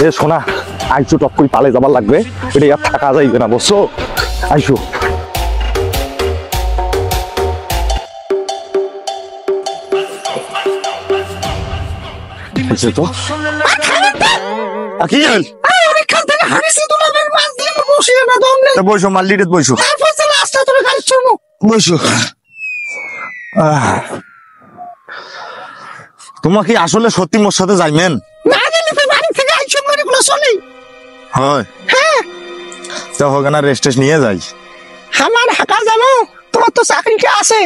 এ শোনা, আইসো টপ করে পালে যাবার লাগবে, এটা আর থাকা যাইবে না বুঝছো। আইসো তো কি বসো মাল্লিতে বসো বসো। তোমার কি আসলে সত্যি মোর সাথে যাইবেন? হয় তা হোক না, রেস্ট নিয়ে যাই। আমার হাঁকা জানো, তোমার তো চাকরিটা আছে,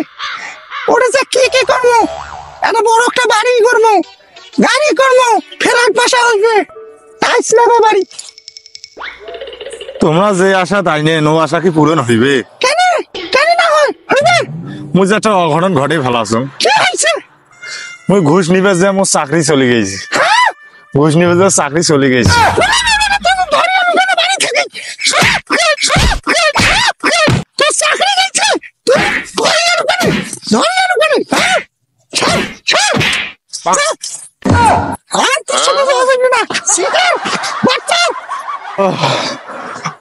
ওটা যে কি করবো, একটা বড় একটা বাড়ি করবো, গাড়ি করবো, ফেরার বাসা হইবে, টাইস লাগবে বাড়ি। তোমরা যে আশা তাই নেই, নো আশা কি পূরণ হইবে? কেন কেন না হয় হইবে? মুই যে একটা অঘটন ঘটে ফেলাছো। কি হয়েছে? মুই ঘুষ নিবে যে মোর চাকরি চলে গেছে। ঘুষ নিবে যে চাকরি চলে গেছে।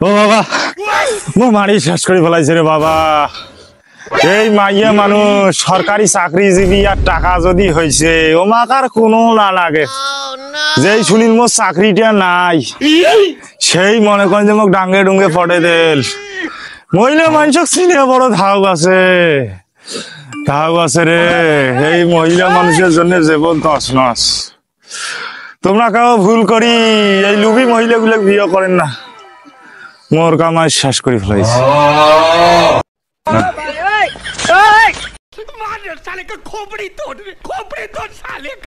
ও বাবা, মো মারি শেষ করে ফেলাইছে রে বাবা। এই মাইয়া মানুষ সরকারি চাকরিজীবী আর টাকা যদি হয়েছে ওমাকার কোনো না লাগে। যেই শুনিল মোর চাকরিটা নাই সেই মনে করেন যে মোক ডাঙ্গে ডুঙ্গে ফটে দেল। মহিলা মানুষক চিনে বড় ধাপ আছে, ধাপ আছে রে। এই মহিলা মানুষের জন্য জীবন তছনছ। তোমরা কেউ ভুল করি এই লুবি মহিলাগুলো বিয়ে করেন না। মোর কামাই শেষ করে ফেলাইছে।